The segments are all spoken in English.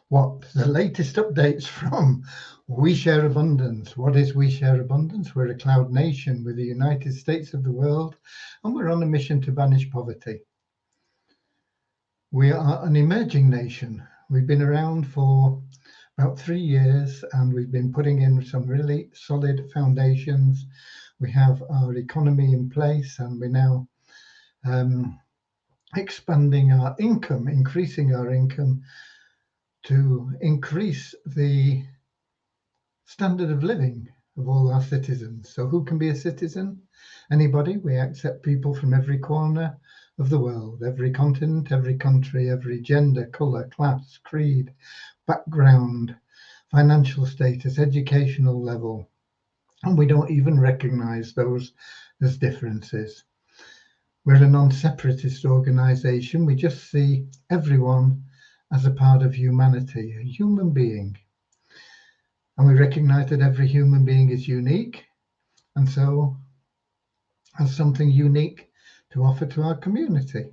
What the latest updates from We Share Abundance. What is We Share Abundance? We're a cloud nation. We're the United States of the world, and we're on a mission to banish poverty. We are an emerging nation. We've been around for about 3 years, and we've been putting in some really solid foundations. We have our economy in place, and we're now expanding our income, increasing our income to increase the standard of living of all our citizens. So who can be a citizen? Anybody. We accept people from every corner of the world, every continent, every country, every gender, colour, class, creed, background, financial status, educational level. And we don't even recognise those as differences. We're a non-separatist organisation. We just see everyone as a part of humanity, a human being. And we recognise that every human being is unique, and so has something unique to offer to our community.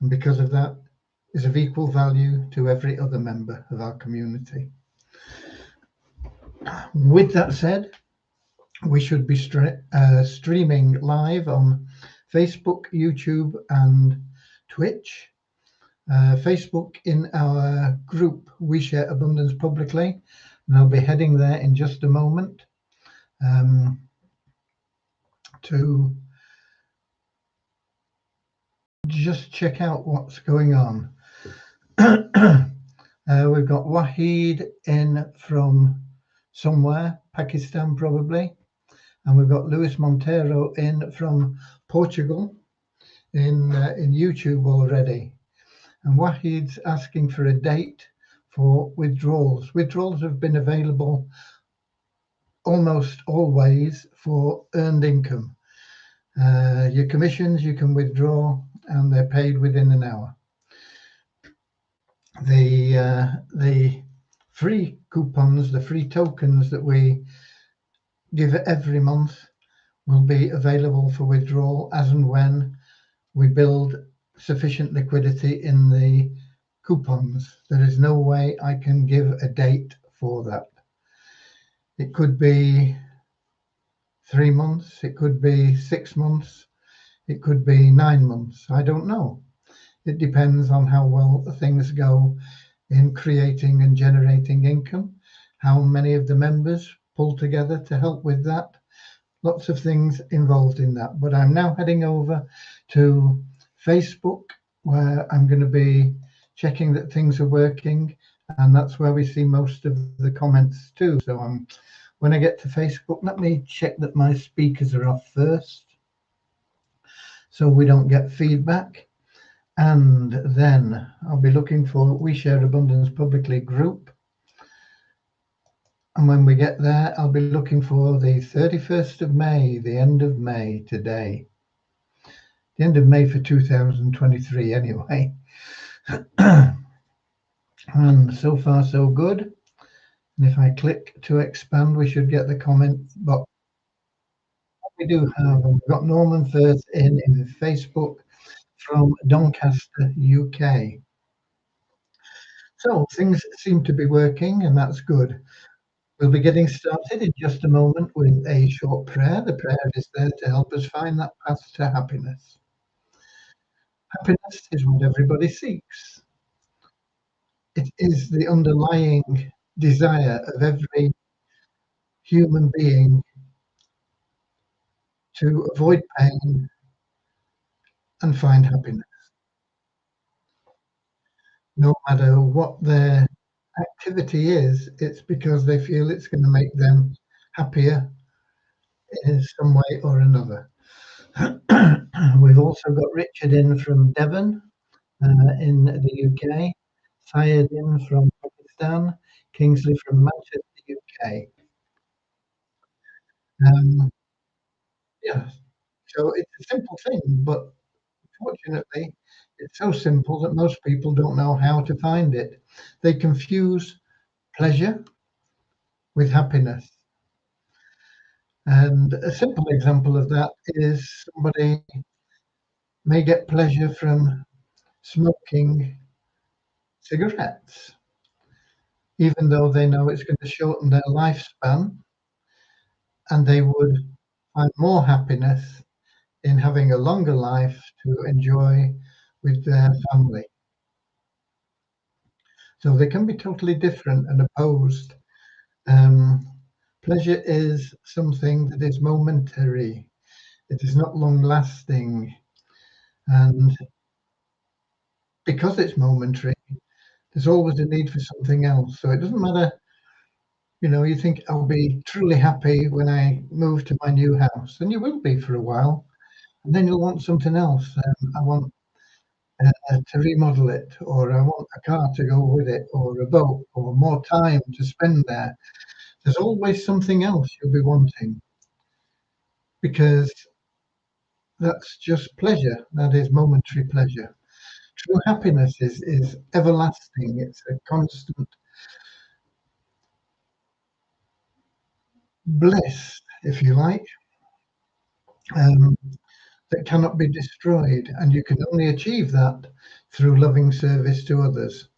And because of that, is of equal value to every other member of our community. With that said, we should be streaming live on Facebook, YouTube, and Twitch. Facebook in our group, We Share Abundance Publicly, and I'll be heading there in just a moment to just check out what's going on. We've got Wahid in from somewhere, Pakistan probably, and we've got Luis Montero in from Portugal in YouTube already. And Wahid's asking for a date for withdrawals. Withdrawals have been available almost always for earned income. Your commissions you can withdraw, and they're paid within an hour. The free coupons, the free tokens that we give every month will be available for withdrawal as and when we build sufficient liquidity in the coupons. There is no way I can give a date for that. It could be 3 months, it could be 6 months, it could be 9 months. I don't know. It depends on how well things go in creating and generating income, how many of the members pull together to help with that. Lots of things involved in that. But I'm now heading over to Facebook, where I'm going to be checking that things are working, and that's where we see most of the comments too. So when I get to Facebook, let me check that my speakers are off first so we don't get feedback. And then I'll be looking for We Share Abundance Publicly group. And when we get there, I'll be looking for the 31st of May, the end of May today. The end of May for 2023 anyway. And so far so good. And if I click to expand, we should get the comment box. We do have, we've got Norman Firth in Facebook from Doncaster, UK. So things seem to be working, and that's good. We'll be getting started in just a moment with a short prayer. The prayer is there to help us find that path to happiness. Happiness is what everybody seeks. It is the underlying desire of every human being to avoid pain and find happiness. No matter what their activity is, it's because they feel it's going to make them happier in some way or another. We've also got Richard in from Devon in the UK, Syed in from Pakistan, Kingsley from Manchester, UK. Yeah, so it's a simple thing, but fortunately, it's so simple that most people don't know how to find it. They confuse pleasure with happiness. And a simple example of that is somebody may get pleasure from smoking cigarettes, even though they know it's going to shorten their lifespan, and they would find more happiness in having a longer life to enjoy with their family. So they can be totally different and opposed. Um, Pleasure is something that is momentary. It is not long lasting. And because it's momentary, there's always a need for something else. So it doesn't matter, you think I'll be truly happy when I move to my new house, and you will be for a while, and then you'll want something else. I want to remodel it, or I want a car to go with it, or a boat, or more time to spend there. There's always something else you'll be wanting because that's just pleasure. That is momentary pleasure. True happiness is everlasting. It's a constant bliss, if you like, um, that cannot be destroyed. And you can only achieve that through loving service to others.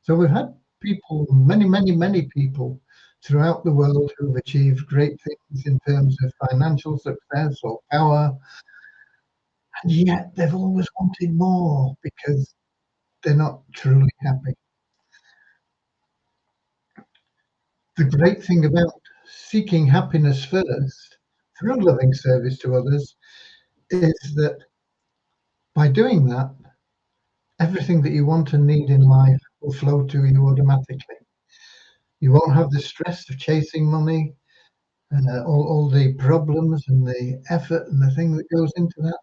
So we've had people, many, many, many people throughout the world who've achieved great things in terms of financial success or power, and yet they've always wanted more because they're not truly happy. The great thing about seeking happiness first through loving service to others is that by doing that, everything that you want and need in life will flow to you automatically. You won't have the stress of chasing money, all the problems and the effort and the thing that goes into that.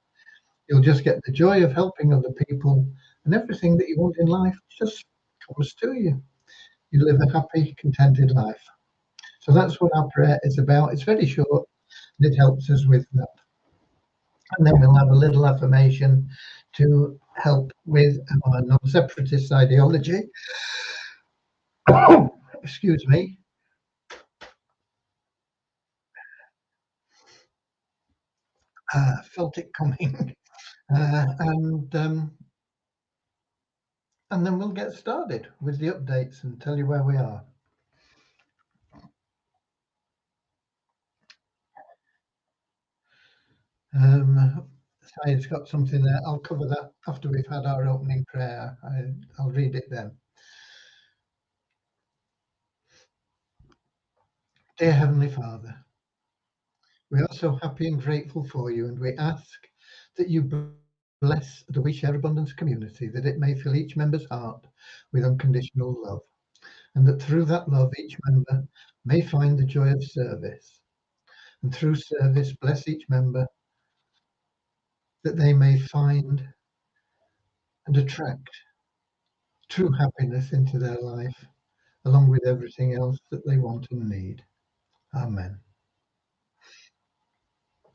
You'll just get the joy of helping other people, and everything that you want in life just comes to you. You live a happy, contented life. So that's what our prayer is about. It's very short, and it helps us with that. And then we'll have a little affirmation to help with our non-separatist ideology. Excuse me. Felt it coming. And then we'll get started with the updates and tell you where we are. Si's got something there. I'll cover that after we've had our opening prayer. I'll read it then. Dear Heavenly Father, we are so happy and grateful for you, and we ask that you bless the We Share Abundance community, that it may fill each member's heart with unconditional love, and that through that love, each member may find the joy of service. And through service, bless each member that they may find and attract true happiness into their life, along with everything else that they want and need. Amen.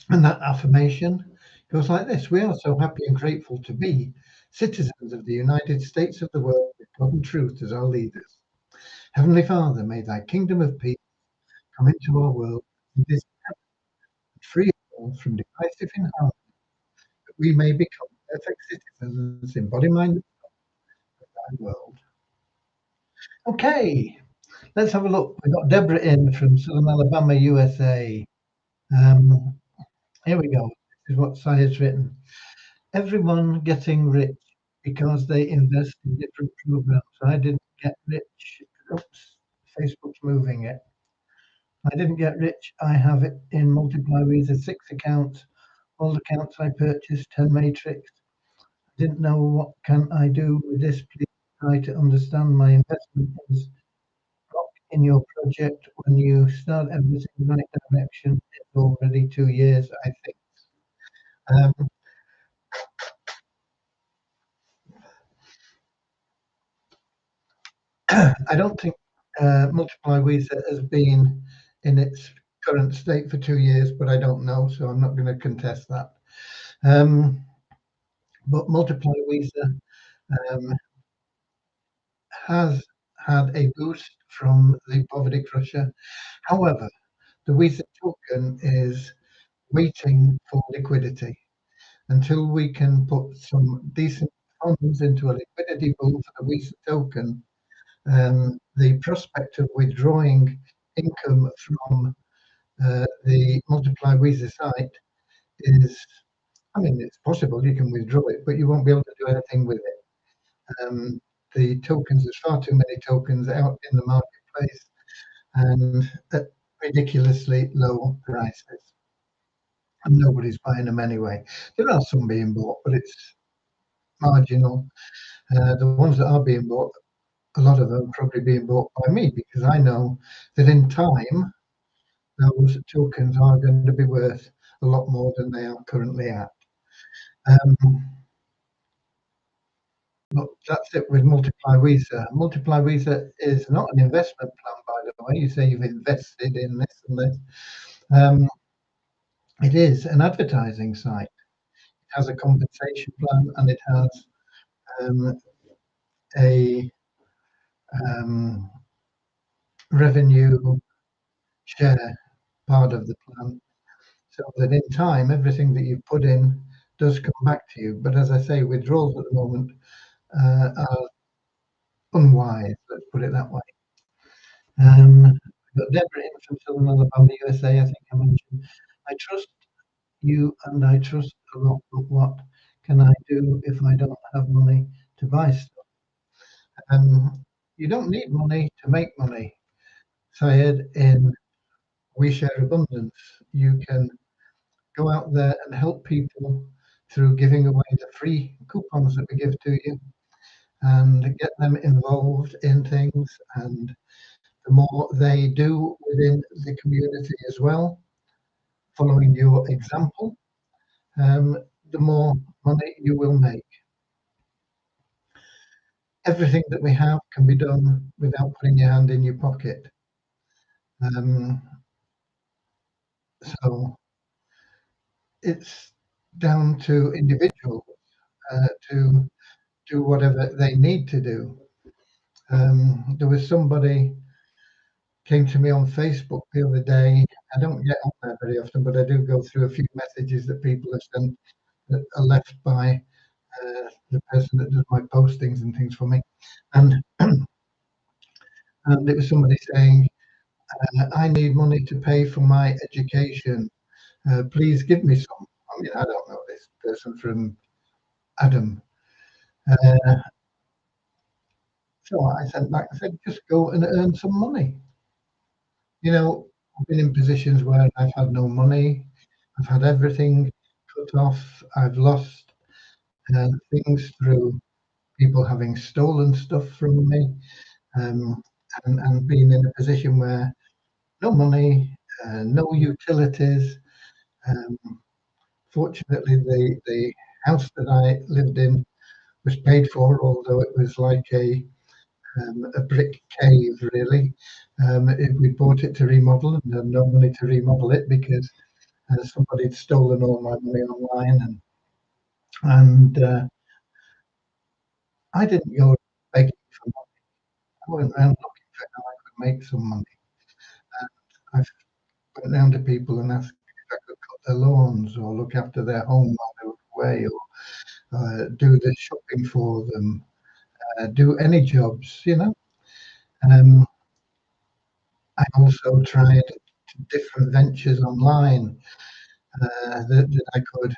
And that affirmation goes like this: we are so happy and grateful to be citizens of the United States of the world with God and truth as our leaders. Heavenly Father, may thy kingdom of peace come into our world and this free us from divisive inharmony, that we may become perfect citizens in body, mind, and thy world. Okay, let's have a look. We've got Deborah in from Southern Alabama, USA. Um, Here we go. This is what Si has written. Everyone getting rich because they invest in different programs. I didn't get rich. Oops, Facebook's moving it. I didn't get rich. I have it in Multiply Visa 6 accounts. All accounts I purchased, 10 Matrix. Didn't know what can I do with this. Please try to understand my investment is rock in your project. When you start everything in the right direction, it's already 2 years, I think. Um, I don't think Multiply Visa has been in its current state for 2 years, but I don't know, so I'm not going to contest that. Um, but Multiply Visa um, has had a boost from the poverty crusher. However, the Visa token is waiting for liquidity until we can put some decent funds into a liquidity pool for the WISA token, the prospect of withdrawing income from the Multiply WISA site is, I mean, it's possible you can withdraw it, but you won't be able to do anything with it. The tokens, there's far too many tokens out in the marketplace and at ridiculously low prices. And nobody's buying them anyway. There are some being bought, but it's marginal. The ones that are being bought, a lot of them are probably being bought by me because I know that in time, those tokens are going to be worth a lot more than they are currently at. But that's it with Multiply WISA. Multiply WISA is not an investment plan, by the way. You say you've invested in this and this. It is an advertising site. It has a compensation plan and it has a revenue share part of the plan, so that in time, everything that you put in does come back to you. But as I say, withdrawals at the moment are unwise, let's put it that way. But Deborah in from Southern Alabama, USA, I think I mentioned. I trust you and I trust a lot, but what can I do if I don't have money to buy stuff? You don't need money to make money. Syed, in We Share Abundance, you can go out there and help people through giving away the free coupons that we give to you and get them involved in things. And the more they do within the community as well, following your example, the more money you will make. Everything that we have can be done without putting your hand in your pocket. So it's down to individuals to do whatever they need to do. There was somebody came to me on Facebook the other day. I don't get on there very often, but I do go through a few messages that people have sent that are left by the person that does my postings and things for me. And it was somebody saying, I need money to pay for my education. Please give me some. I mean, I don't know this person from Adam. So I sent back, I said, just go and earn some money. You know, I've been in positions where I've had no money. I've had everything cut off. I've lost things through people having stolen stuff from me, and being in a position where no money, no utilities. Fortunately, the house that I lived in was paid for, although it was like a brick cave, really. We bought it to remodel and had no money to remodel it because somebody had stolen all my money online, and I didn't go begging for money. I went around looking for how I could make some money. And I went round to people and asked if I could cut their lawns or look after their home while they were away, or do the shopping for them, do any jobs, you know. I also tried different ventures online that I could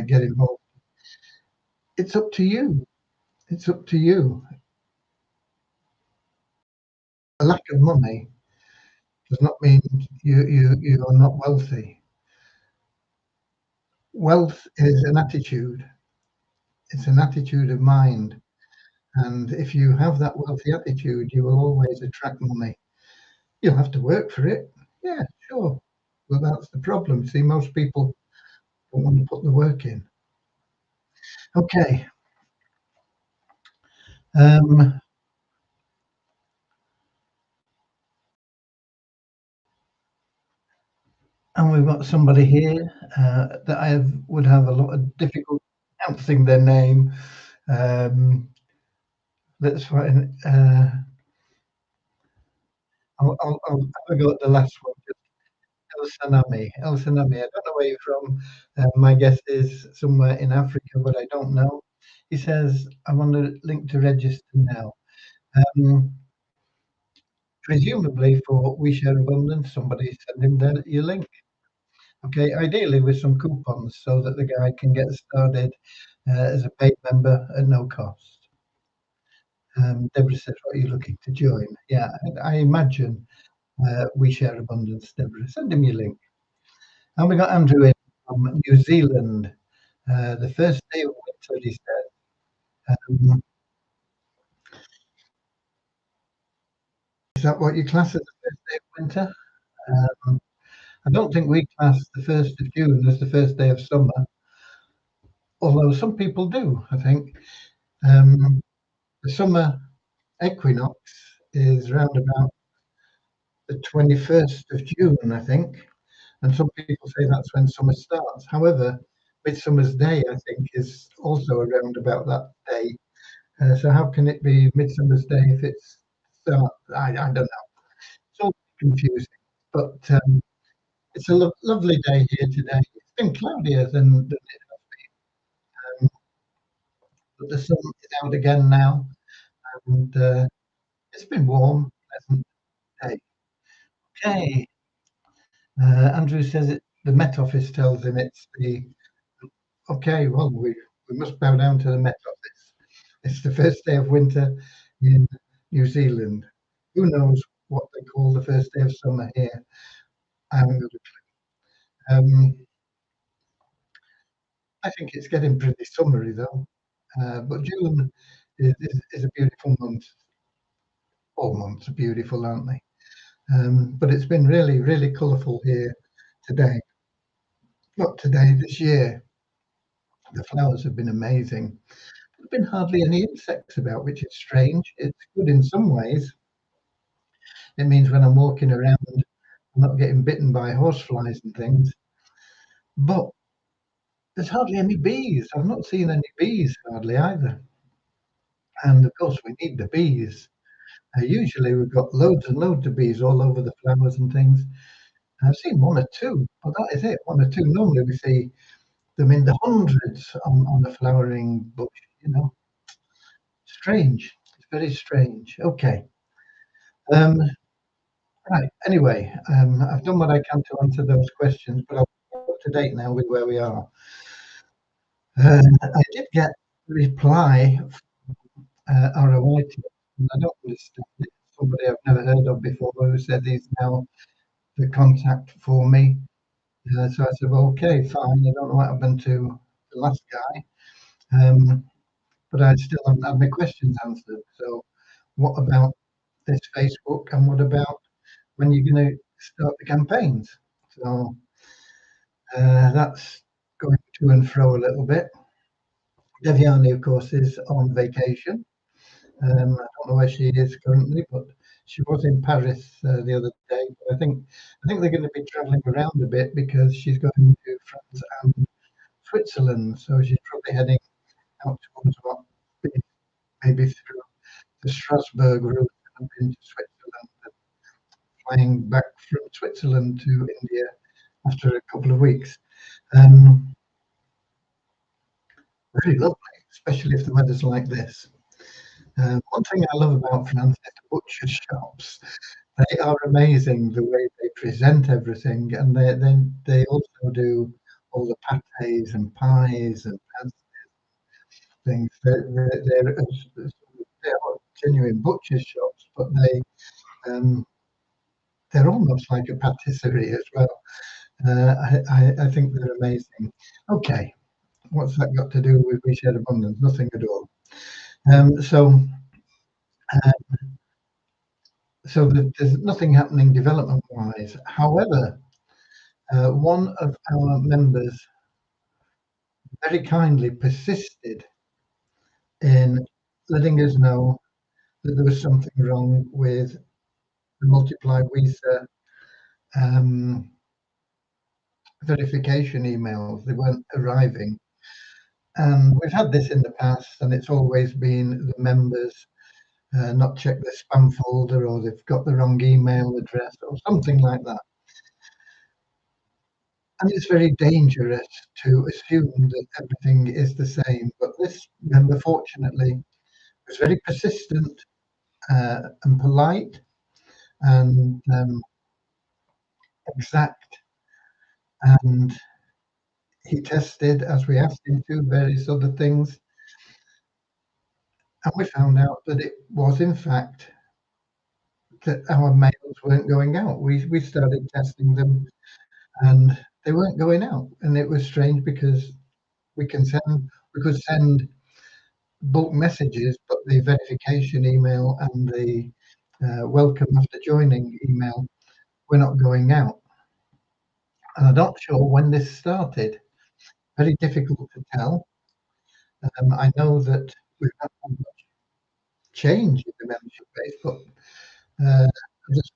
get involved. It's up to you. It's up to you. A lack of money does not mean you are not wealthy. Wealth is an attitude. It's an attitude of mind. And if you have that wealthy attitude, you will always attract money. You'll have to work for it. Yeah, sure. But that's the problem. See, most people don't want to put the work in. Okay. And we've got somebody here that would have a lot of difficulty pronouncing their name. Let's find. I'll have a go at the last one. El Sanami. El Sanami. I don't know where you're from. My guess is somewhere in Africa, but I don't know. He says, I want a link to register now. Um, Presumably for We Share Abundance, somebody send him your link. Okay, ideally with some coupons so that the guy can get started as a paid member at no cost. Deborah says, what are you looking to join? Yeah, I imagine We Share Abundance, Deborah. Send him your link. And we got Andrew in from New Zealand. The first day of winter, he said. Is that what you class as the first day of winter? I don't think we class the 1st of June as the first day of summer, although some people do, I think. The summer equinox is round about the 21st of June, I think, and some people say that's when summer starts. However, Midsummer's Day, I think, is also around about that day. So how can it be Midsummer's Day if it's start? I don't know. It's all confusing, but it's a lovely day here today. It's been cloudier than it has been, but the sun is out again now, and it's been warm, pleasant day. Okay. Andrew says the Met Office tells him it's the okay. Well, we must bow down to the Met Office. It's the first day of winter in New Zealand. Who knows what they call the first day of summer here? I haven't got a clue. I think it's getting pretty summery though. But June is a beautiful month. All months are beautiful, aren't they? But it's been really, really colourful here today. Not today, this year. The flowers have been amazing. There's been hardly any insects about, which is strange. It's good in some ways. It means when I'm walking around, I'm not getting bitten by horseflies and things. But there's hardly any bees. I've not seen any bees hardly either. And of course, we need the bees. Usually, we've got loads and loads of bees all over the flowers and things. I've seen one or two, but that is it. One or two. Normally, we see them in the hundreds on the flowering bush. You know, strange. It's very strange. Okay. Um, right. Anyway, I've done what I can to answer those questions, but I'll be up to date now with where we are. I did get a reply ROI to it, and I don't understand it. Somebody I've never heard of before who said he's now the contact for me. So I said, well, okay, fine. I don't know what happened to the last guy, but I still haven't had my questions answered. So what about this Facebook, and what about when you're going to start the campaigns? So that's going to and fro a little bit. Deviani, of course, is on vacation. I don't know where she is currently, but she was in Paris the other day. I think they're going to be travelling around a bit because she's going to France and Switzerland, so she's probably heading out towards what maybe through the Strasbourg route up into Switzerland, and flying back from Switzerland to India after a couple of weeks. Very lovely, especially if the weather's like this. One thing I love about France is the butcher shops. They are amazing the way they present everything, and they also do all the pâtés and pies and things. They're genuine butcher shops, but they're almost like a patisserie as well. I think they're amazing. Okay, what's that got to do with We Share Abundance? Nothing at all. So there's nothing happening development-wise. However, one of our members very kindly persisted in letting us know that there was something wrong with the Multiply Visa verification emails. They weren't arriving. And we've had this in the past, and it's always been the members not check their spam folder, or they've got the wrong email address or something like that. And it's very dangerous to assume that everything is the same. But this member, fortunately, was very persistent and polite and exact. And he tested, as we asked him to, various other things. And we found out that it was, in fact, that our mails weren't going out. We started testing them and they weren't going out. And it was strange because we could send bulk messages, but the verification email and the welcome after joining email were not going out. And I'm not sure when this started. Very difficult to tell. I know that we've not had much change in the membership base, but I just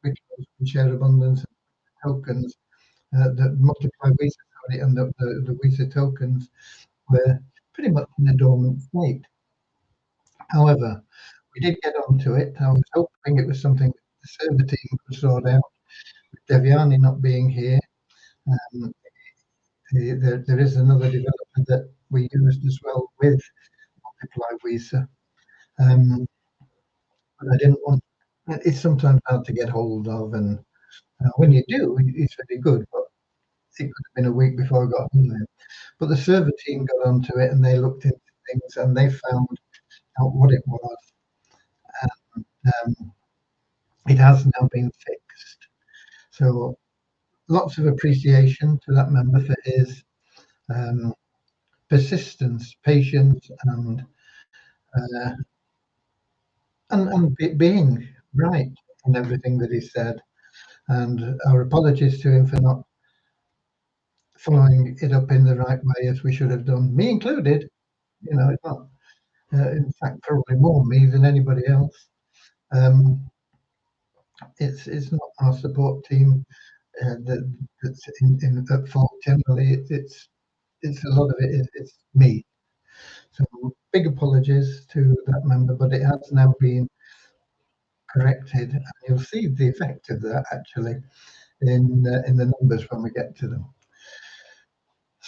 because we share abundance tokens, the multiply Visa, sorry, and the Visa tokens were pretty much in a dormant state. However, we did get onto it. I was hoping it was something the server team could sort out. With Devyani not being here, um, there is another developer that we used as well with Multiply Visa. Um, but I didn't want. It's sometimes hard to get hold of, and when you do, it's very good. But it could have been a week before I got hold of it. But the server team got onto it and they looked into things and they found out what it was. And it has now been fixed. So lots of appreciation to that member for his um, persistence, patience, uh, and being right in everything that he said. And our apologies to him for not following it up in the right way as we should have done, me included. It's not, in fact, probably more me than anybody else. Um, it's not our support team that's at fault generally. It's a lot of it is it's me. So big apologies to that member, but it has now been corrected, and you'll see the effect of that actually in the numbers when we get to them.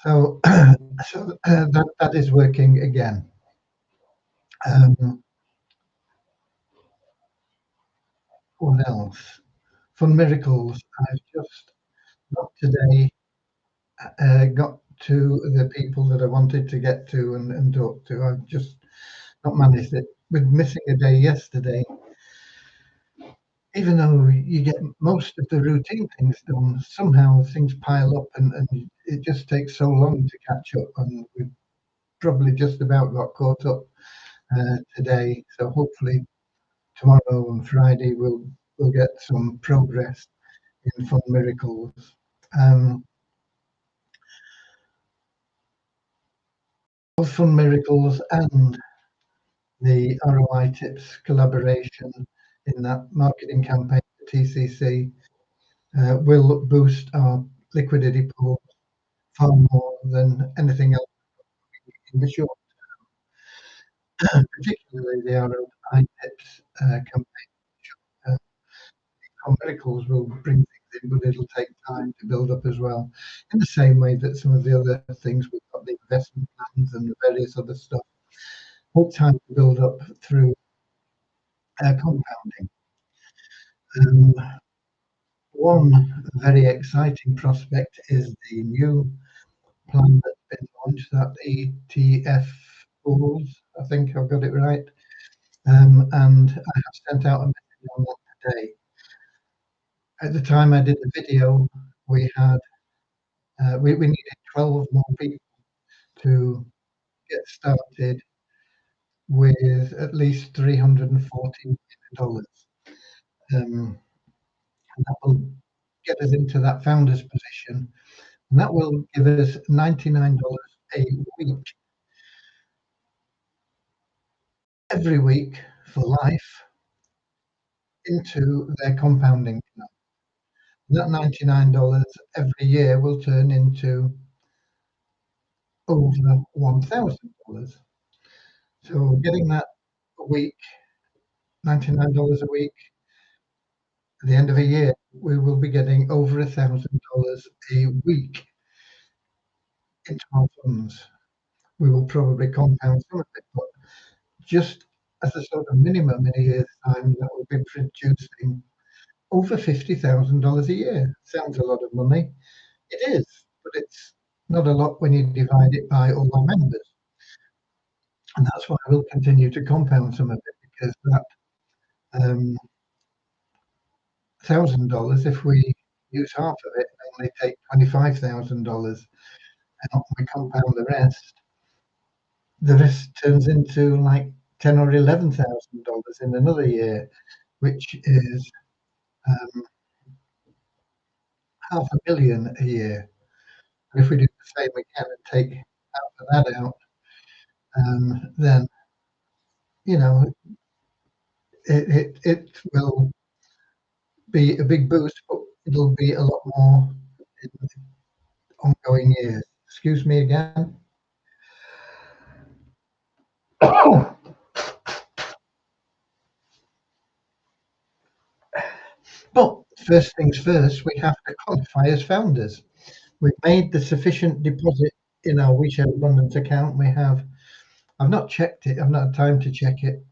So that is working again. Um, what else? Fun miracles. I've just not today got to the people that I wanted to get to and talk to. I've just not managed it. With missing a day yesterday, even though you get most of the routine things done, somehow things pile up and it just takes so long to catch up. And we've probably just about got caught up today. So hopefully tomorrow and Friday we'll get some progress in Fun Miracles. Um, both Fun Miracles and the ROI Tips collaboration in that marketing campaign for TCC will boost our liquidity pool far more than anything else in the short term, particularly the ROI Tips campaign. Uh, Miracles will bring things in, but it'll take time to build up as well. In the same way that some of the other things we've got, the investment plans and the various other stuff, take time to build up through compounding. Um, One very exciting prospect is the new plan that's been launched, that ETF Pools. I think I've got it right. And I have sent out a message on that today. At the time I did the video, we needed 12 more people to get started with at least $314 million. Um, and that will get us into that founder's position. And that will give us $99 a week, every week for life, into their compounding plan. That $99 every year will turn into over $1,000. So getting that a week, $99 a week, at the end of a year, we will be getting over $1,000 a week into our funds. We will probably compound some of it, but just as a sort of minimum in a year's time, that will be producing over $50,000 a year. Sounds a lot of money. It is, but it's not a lot when you divide it by all our members. And that's why we'll continue to compound some of it, because that $1,000, if we use half of it, only take $25,000, and we compound the rest turns into like ten or $11,000 in another year, which is um, $500,000 a year. And if we do the same again and take half of that out, then you know it will be a big boost, but it'll be a lot more in ongoing years. Excuse me again. But first things first, we have to qualify as founders. We've made the sufficient deposit in our We Share Abundance account. I've not checked it, I've not had time to check it,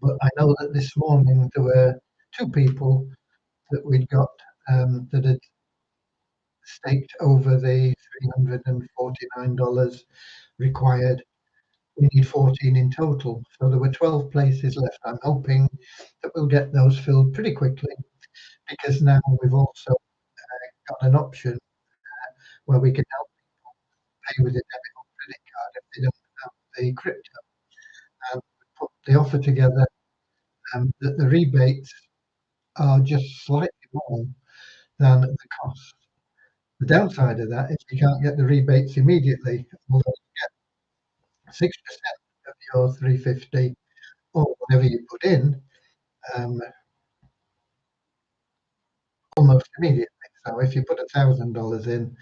but I know that this morning there were two people that we'd got that had staked over the $349 required. We need 14 in total. So there were 12 places left. I'm hoping that we'll get those filled pretty quickly, because now we've also got an option where we can help pay with a debit or credit card if they don't have the crypto. And we put the offer together, that the rebates are just slightly more than the cost. The downside of that is you can't get the rebates immediately, although you get 6% of your 350 or whatever you put in, um, almost immediately. So if you put $1,000 in,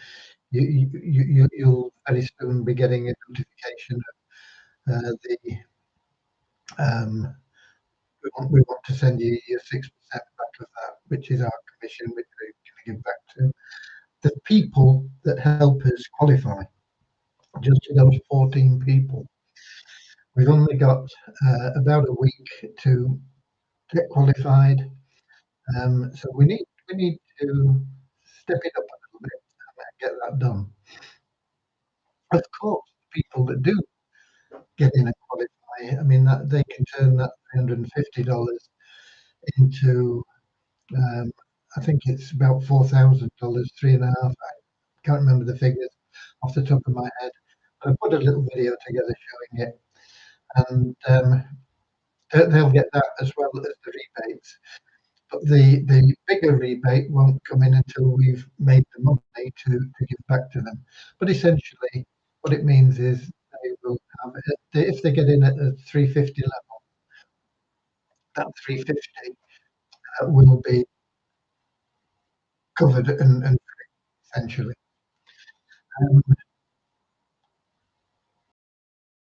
you'll very soon be getting a notification of the we want to send you your 6% back of that, which is our commission, which we're going to give back to the people that help us qualify. Just to those 14 people, we've only got about a week to get qualified. So we need to step it up a little bit and get that done. Of course, people that do get in and qualify, I mean, that they can turn that $350 into, I think it's about $4,000, three and a half. I can't remember the figures off the top of my head. But I put a little video together showing it, and they'll get that as well as the rebates. But the bigger rebate won't come in until we've made the money to give back to them. But essentially, what it means is they will have, if they get in at a 350 level, that 350 will be covered and free, essentially. Um,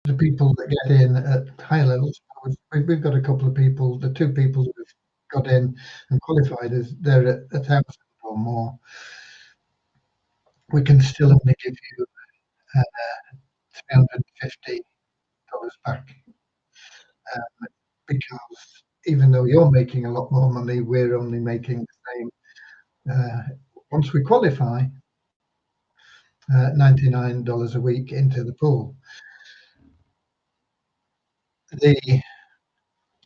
the people that get in at high levels, we've got a couple of people, the two people who've got in and qualified, as they're at 1,000 or more. We can still only give you $350 back, because even though you're making a lot more money, we're only making the same. Once we qualify, $99 a week into the pool. The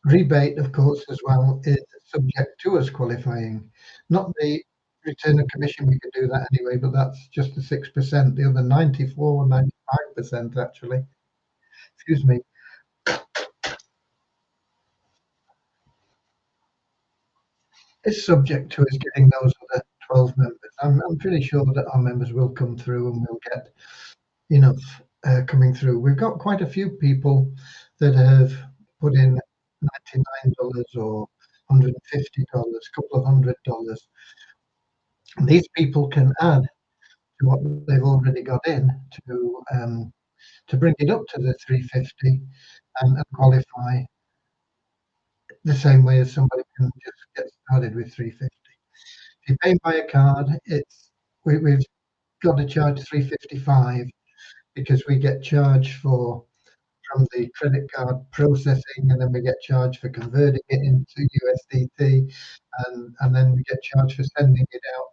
rebate, of course, as well, is subject to us qualifying. Not the return of commission, we can do that anyway, but that's just the 6%. The other 94, 95% actually, excuse me, is subject to us getting those other 12 members. I'm pretty sure that our members will come through and we'll get enough coming through. We've got quite a few people that have put in $99 or $150, a couple of $100. These people can add to what they've already got in to bring it up to the 350 and qualify the same way as somebody can just get started with 350. If you pay by a card, we've got to charge 355 because we get charged for from the credit card processing, and then we get charged for converting it into USDT, and then we get charged for sending it out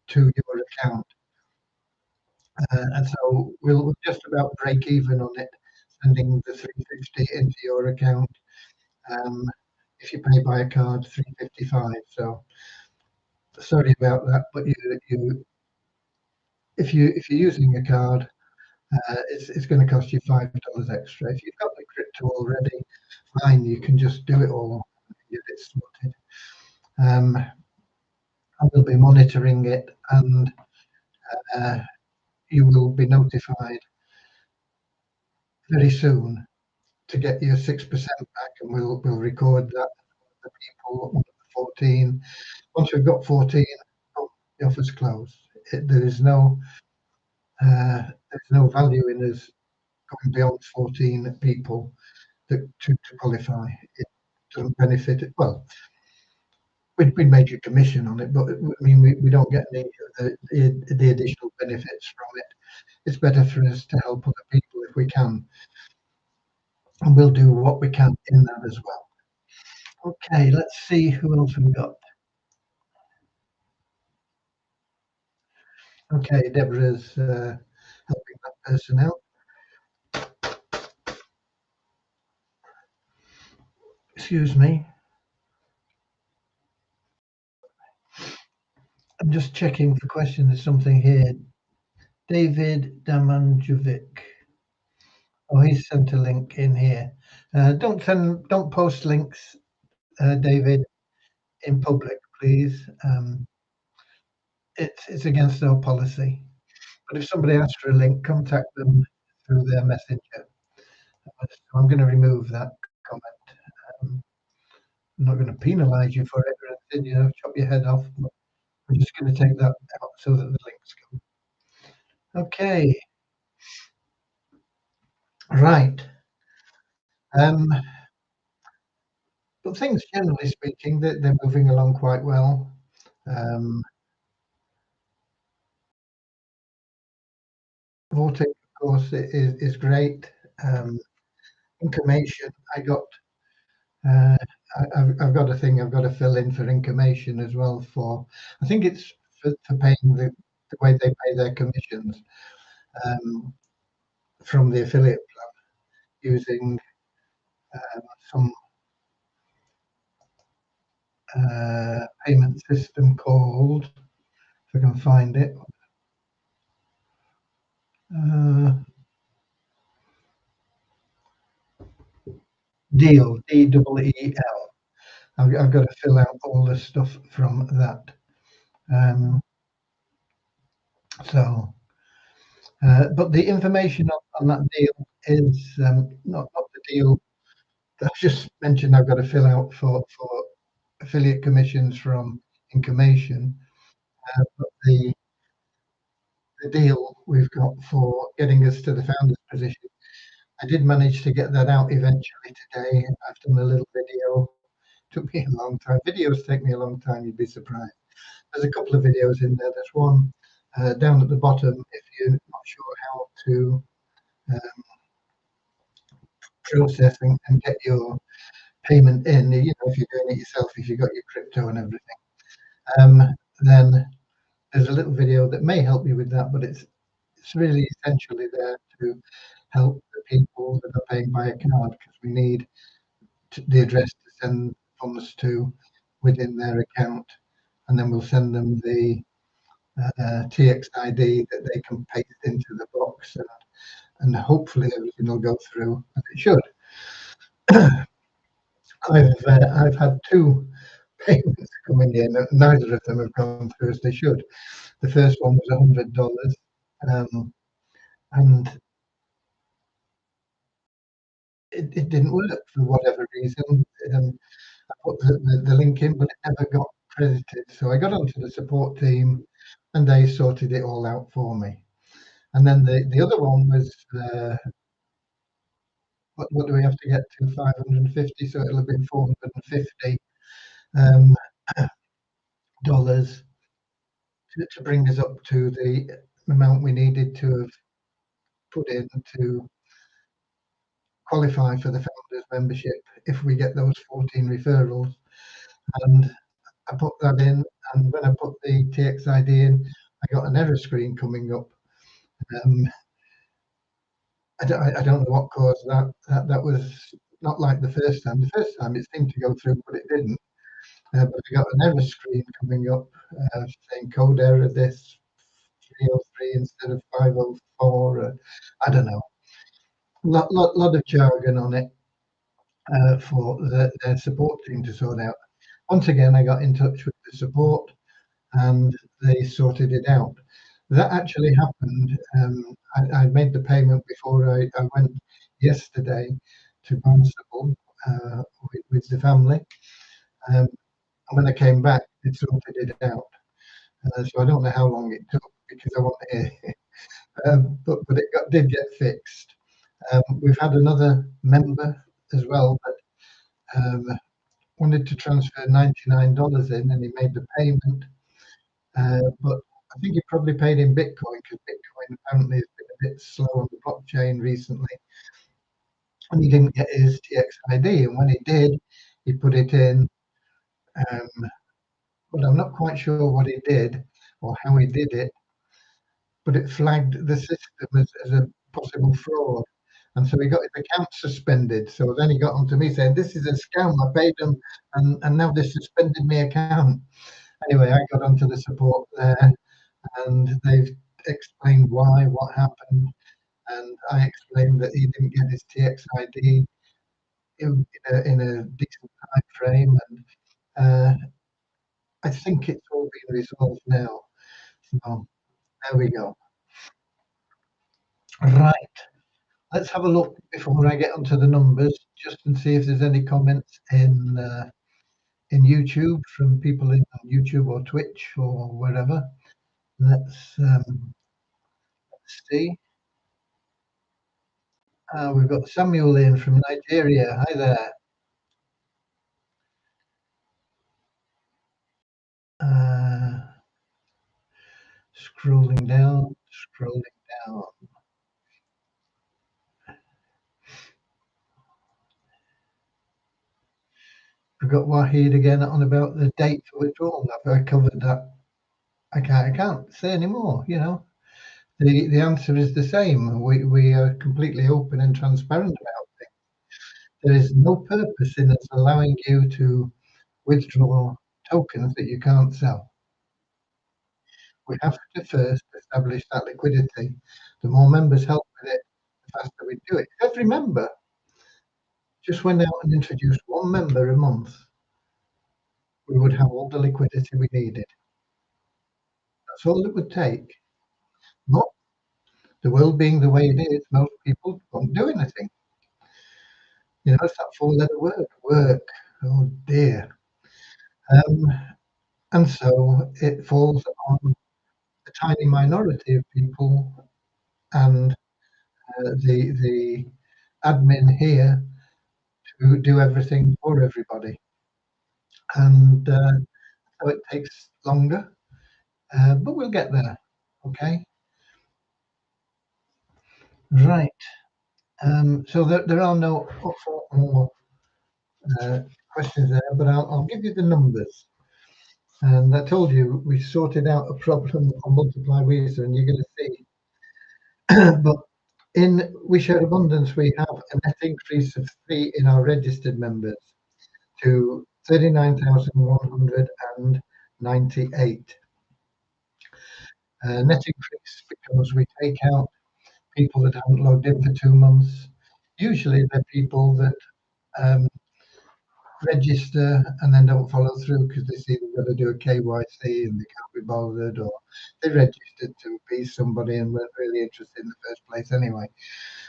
to your account. And so we'll just about break even on it, sending the 350 into your account. If you pay by a card, 355. So sorry about that, but if you're using a card, it's going to cost you $5 extra. If you've got the crypto already, fine, you can just do it all, get it sorted. I will be monitoring it, and you will be notified very soon to get your 6% back, and we'll record that for the people under the 14. Once we've got 14, the offer's closed. There's no value in us going beyond 14 people to qualify. It doesn't benefit it. Well, we made your commission on it, but I mean, we don't get any of the additional benefits from it. It's better for us to help other people if we can, and we'll do what we can in that as well. Okay, let's see who else we've got. Okay, Deborah's helping that person out. Excuse me. I'm just checking for questions. There's something here. David Damanjovic. Oh, he's sent a link in here. Don't post links, David, in public, please. It's against our policy. But if somebody asks for a link, contact them through their messenger. So I'm going to remove that comment. I'm not going to penalise you for it or anything, chop your head off. But I'm just going to take that out so that the links come. Okay. Right. But things, generally speaking, they're moving along quite well. Voting, of course, is great. Information, I've got a thing I've got to fill in for information as well. For I think it's for paying the way they pay their commissions from the affiliate plan using some payment system called, if I can find it, Deal, DEEL. I've got to fill out all the stuff from that. But the information on that deal is not the deal that I just mentioned. I've got to fill out for affiliate commissions from information, but the deal we've got for getting us to the founder's position, I did manage to get that out eventually today. I've done a little video. Took me a long time. Videos take me a long time, you'd be surprised. There's a couple of videos in there. There's one down at the bottom if you're not sure how to process and get your payment in. If you're doing it yourself, if you've got your crypto and everything, then there's a little video that may help you with that, but it's really essentially there to help the people that are paying by a card, because we need the address to send funds to within their account, and then we'll send them the TXID that they can paste into the box, and hopefully everything will go through as it should. I've had 2 payments coming in, and neither of them have gone through as they should. The first one was $100, and it didn't work for whatever reason. I put the link in, but it never got credited. So I got onto the support team, and they sorted it all out for me. And then the other one was, what do we have to get to? 550, so it'll have been 450. members to bring us up to the amount we needed to have put in to qualify for the founders membership if we get those 14 referrals. And I put that in, and when I put the TXID in, I got an error screen coming up. I don't know what caused that. That was not like the first time. The first time it seemed to go through, but it didn't. But I got an error screen coming up saying code error this 303 instead of 504. I don't know. Lot of jargon on it for their support team to sort out. Once again, I got in touch with the support and they sorted it out. That actually happened. I made the payment before I went yesterday to Barnstable with the family. And when I came back, it sorted it out. So I don't know how long it took because I wasn't here. But it did get fixed. We've had another member as well that wanted to transfer $99 in, and he made the payment. But I think he probably paid in Bitcoin because Bitcoin apparently has been a bit slow on the blockchain recently. And he didn't get his TXID. And when he did, he put it in. But I'm not quite sure what he did or how he did it. But it flagged the system as a possible fraud. And so he got his account suspended. So then he got onto me saying, "This is a scam. I paid them, and now they suspended my account." Anyway, I got onto the support there, and they've explained why, what happened, and I explained that he didn't get his TXID in a decent time frame, and I think it's all been resolved now. So there we go. Right. Let's have a look before I get onto the numbers, just and see if there's any comments in YouTube from people in YouTube or Twitch or wherever. Let's see. We've got Samuel in from Nigeria. Hi there. Scrolling down. We've got Wahid again on about the date for withdrawal. I covered that. I can't say any more. You know, the answer is the same. We are completely open and transparent about things. There is no purpose in us allowing you to withdraw tokens that you can't sell. We have to first establish that liquidity. The more members help with it, the faster we do it. Every member just went out and introduced one member a month, we would have all the liquidity we needed. That's all it would take. But the world being the way it is, most people won't do anything. You know, it's that four-letter word, work. Oh dear. And so it falls on a tiny minority of people and the admin here to do everything for everybody. And so it takes longer, but we'll get there. Okay. Right. So there are no more questions there, but I'll give you the numbers. And I told you we sorted out a problem on Multiply Visa, and you're going to see. But in We Share Abundance, we have a net increase of 3 in our registered members to 39,198. Net increase because we take out people that haven't logged in for 2 months. Usually they're people that register and then don't follow through because they see they've got to do a KYC and they can't be bothered, or they registered to be somebody and weren't really interested in the first place anyway.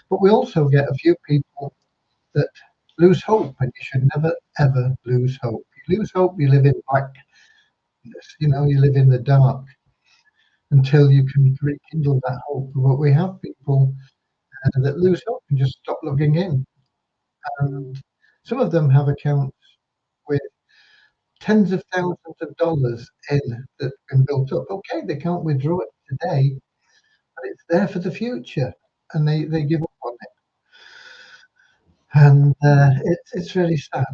But we also get a few people that lose hope, and you should never ever lose hope. You lose hope, you live in blackness, you know, you live in the dark until you can rekindle that hope. But we have people that lose hope and just stop logging in. And some of them have accounts with tens of thousands of dollars in that's been built up. Okay, they can't withdraw it today, but it's there for the future, and they give up on it, and it's very sad.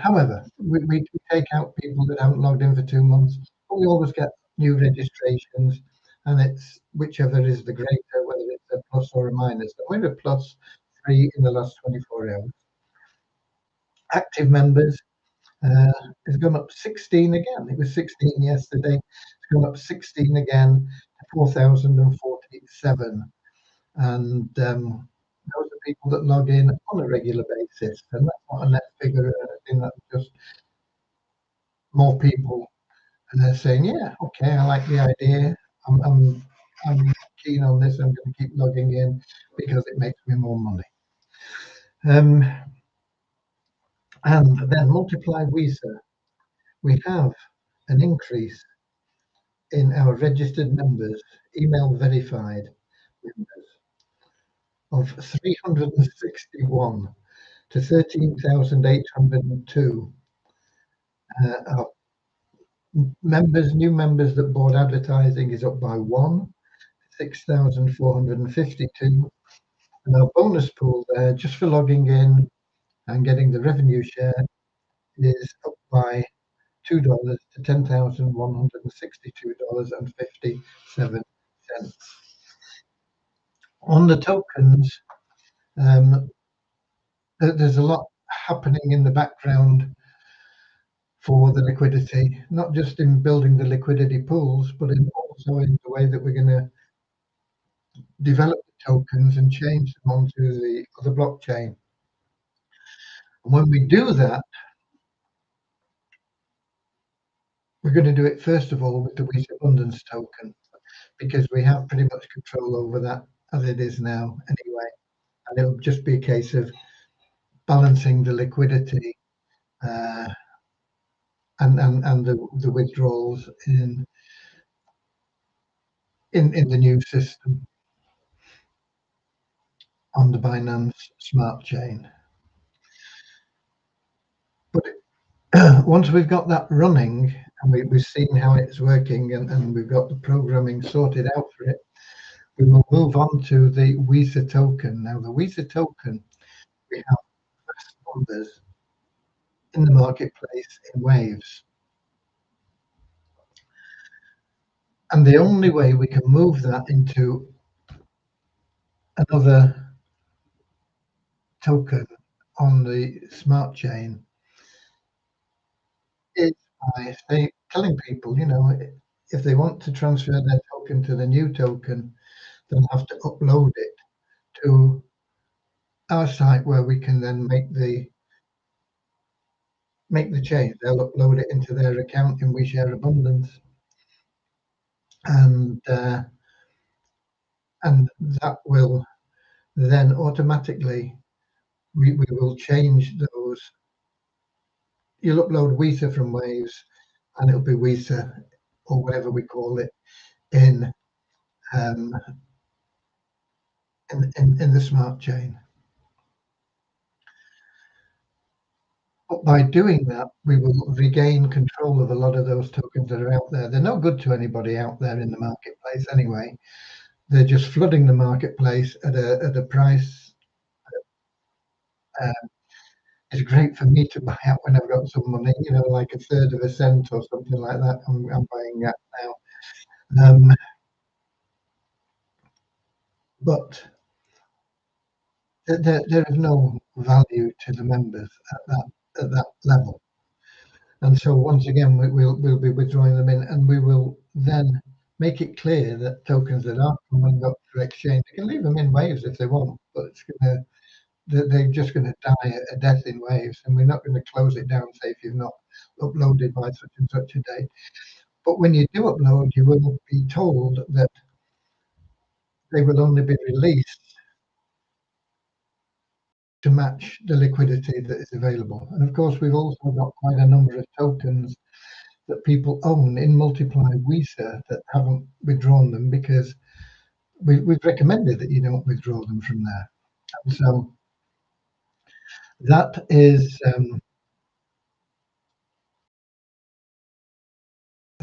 However, we take out people that haven't logged in for 2 months, but we always get new registrations, and it's whichever is the greater, whether it's a plus or a minus. And we're a plus 3 in the last 24 hours. Active members has gone up 16 again. It was 16 yesterday. It's gone up 16 again to 4,047. And those are people that log in on a regular basis. And that's not a net figure or anything, that's just more people saying, yeah, okay, I like the idea. I'm keen on this. I'm going to keep logging in because it makes me more money. And then multiply WISA. We have an increase in our registered members, email verified members, of 361 to 13,802. Our members, new members that bought advertising is up by 1, 6,452. And our bonus pool there, just for logging in and getting the revenue share, is up by $2 to $10,162.57. On the tokens, there's a lot happening in the background for the liquidity, not just in building the liquidity pools, but also in the way that we're going to develop the tokens and change them onto the other blockchain. And when we do that, we're going to do it first of all with the WISA Abundance token, because we have pretty much control over that as it is now anyway. And it'll just be a case of balancing the liquidity and the withdrawals in the new system on the Binance Smart Chain. But once we've got that running and we've seen how it's working and we've got the programming sorted out for it, we will move on to the WISA token. Now, the WISA token, we have numbers in the marketplace in waves. And the only way we can move that into another token on the smart chain is by telling people, if they want to transfer their token to the new token, they'll have to upload it to our site where we can then make the change. They'll upload it into their account in WeShare Abundance, and that will then automatically we will change those. You'll upload WISA from Waves, and it'll be WISA or whatever we call it in the smart chain. But by doing that, we will regain control of a lot of those tokens that are out there. They're no good to anybody out there in the marketplace anyway. They're just flooding the marketplace at a price. It's great for me to buy out when I've got some money, like a third of a cent or something like that. I'm buying that now. But there is no value to the members at that level. And so once again, we'll be withdrawing them in, and we will then make it clear that tokens that aren't coming up to exchange, they can leave them in Waves if they want, but they're just going to die a death in Waves, and we're not going to close it down, say, if you've not uploaded by such and such a date. But when you do upload, you will be told that they will only be released to match the liquidity that is available. And of course, we've also got quite a number of tokens that people own in Multiply WISA that haven't withdrawn them, because we've recommended that you don't withdraw them from there. And so that is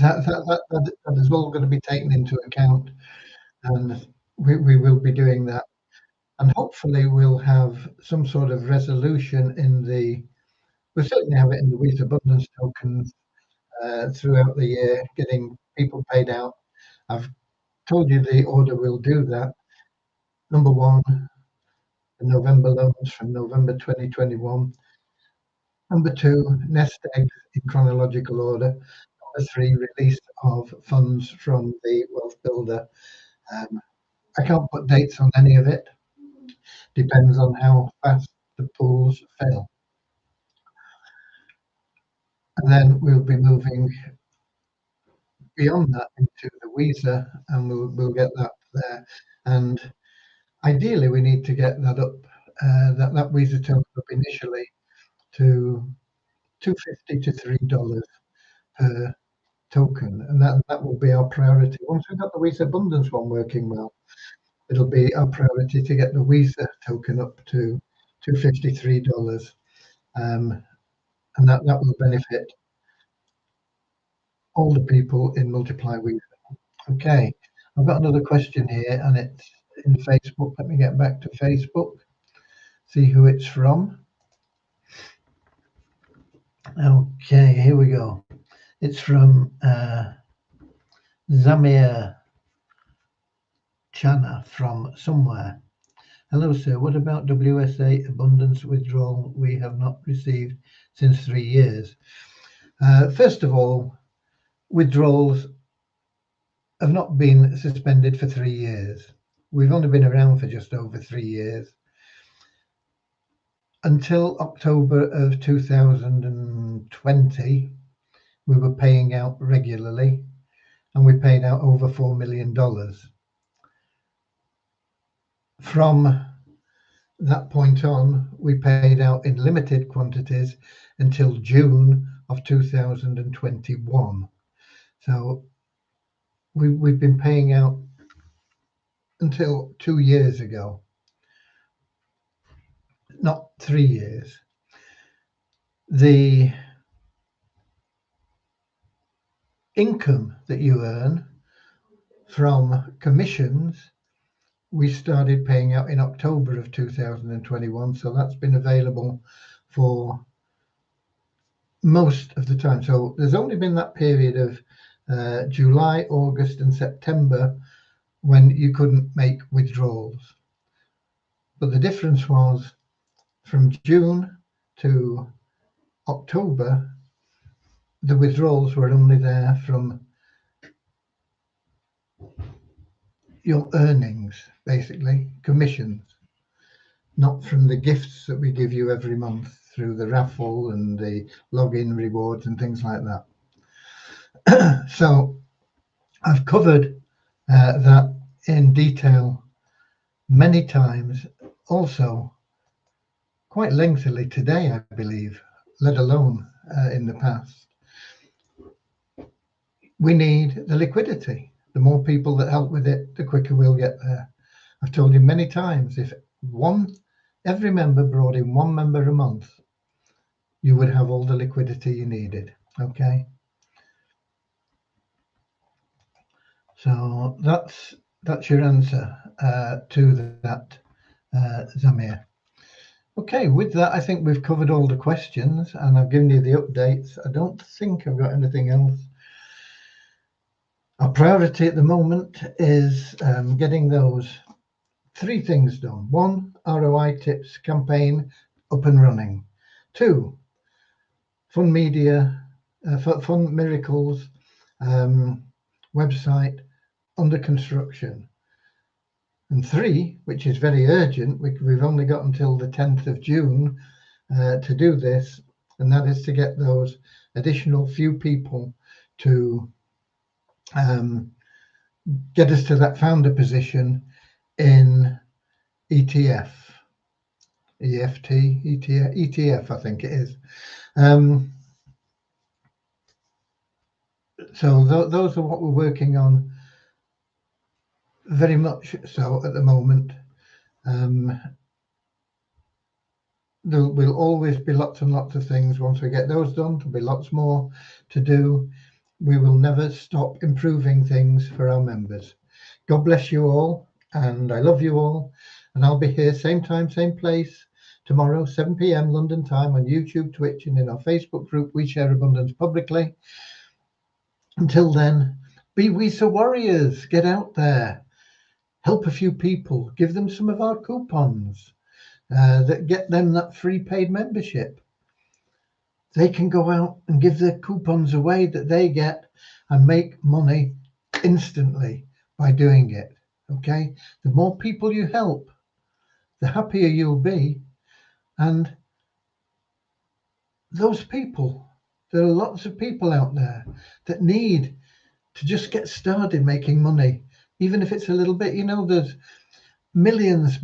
that is all going to be taken into account, and we will be doing that. And hopefully we'll have some sort of resolution in the, we'll certainly have it in the Wheat Abundance tokens throughout the year, getting people paid out. I've told you the order will do that. Number one, the November loans from November 2021. Number two, nest eggs in chronological order. Number three, release of funds from the Wealth Builder. I can't put dates on any of it. Depends on how fast the pools fail. And then we'll be moving beyond that into the WESA, and we'll get that there. And ideally, we need to get that up, that WESA token up initially to $2.50 to $3 per token, and that will be our priority. Once we've got the WESA Abundance one working well, it'll be our priority to get the WESA token up to $2.50, $3, and that will benefit all the people in Multiply WESA. Okay, I've got another question here, and it's in Facebook. Let me get back to Facebook, see who it's from. Okay, here we go. It's from Zamir Chana from somewhere. Hello, sir. What about WSA Abundance withdrawal we have not received since 3 years? First of all, withdrawals have not been suspended for 3 years. We've only been around for just over 3 years. Until October of 2020, we were paying out regularly, and we paid out over $4 million. From that point on, we paid out in limited quantities until June of 2021. So we've been paying out until 2 years ago, not 3 years. The income that you earn from commissions, we started paying out in October of 2021, so that's been available for most of the time. So there's only been that period of July, August, and September when you couldn't make withdrawals. But the difference was from June to October, the withdrawals were only there from your earnings, basically, commissions, not from the gifts that we give you every month through the raffle and the login rewards and things like that. So I've covered that in detail many times, also quite lengthily today, I believe, let alone in the past. We need the liquidity. The more people that help with it, the quicker we'll get there. I've told you many times, if every member brought in one member a month, you would have all the liquidity you needed. Okay. So that's your answer to that, Zamir. Okay, with that, I think we've covered all the questions and I've given you the updates. I don't think I've got anything else. Our priority at the moment is getting those 3 things done. 1, ROI Tips campaign up and running. 2, Fun Media, Fun Miracles website under construction. And 3, which is very urgent, we've only got until the 10th of June to do this, and that is to get those additional few people to get us to that founder position in ETF, EFT, ETF, I think it is. So those are what we're working on very much so at the moment. There will always be lots and lots of things. Once we get those done, there'll be lots more to do. we will never stop improving things for our members. God bless you all, and I love you all. And I'll be here same time, same place tomorrow, 7 p.m. London time on YouTube, Twitch, and in our Facebook group, We Share Abundance Publicly. Until then, be WISA warriors. Get out there, help a few people, give them some of our coupons that get them that free paid membership. They can go out and give their coupons away that they get and make money instantly by doing it. Okay, the more people you help, the happier you'll be. And those people, there are lots of people out there that need to just get started making money, even if it's a little bit. There's millions,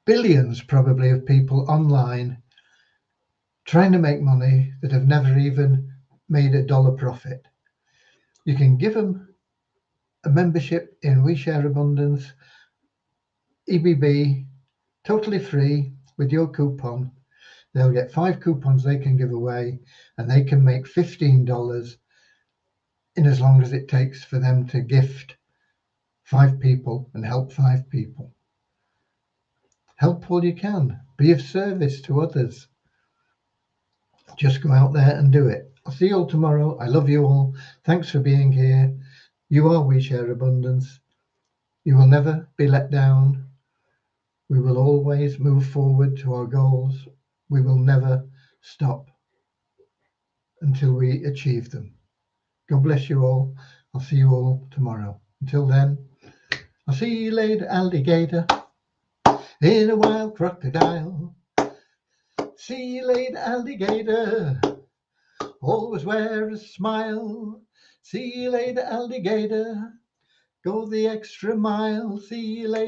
billions probably of people online trying to make money that have never even made a dollar profit. You can give them a membership in We Share Abundance EBB, totally free with your coupon. They'll get 5 coupons they can give away, and they can make $15 in as long as it takes for them to gift 5 people and help 5 people. Help all you can. Be of service to others. Just go out there and do it. I'll see you all tomorrow. I love you all. Thanks for being here. You are We Share Abundance. You will never be let down. We will always move forward to our goals. We will never stop until we achieve them. God bless you all. I'll see you all tomorrow. Until then, I'll see you later, alligator, in a wild crocodile. See you later, alligator. Always wear a smile. See you later, alligator. Go the extra mile. See you later.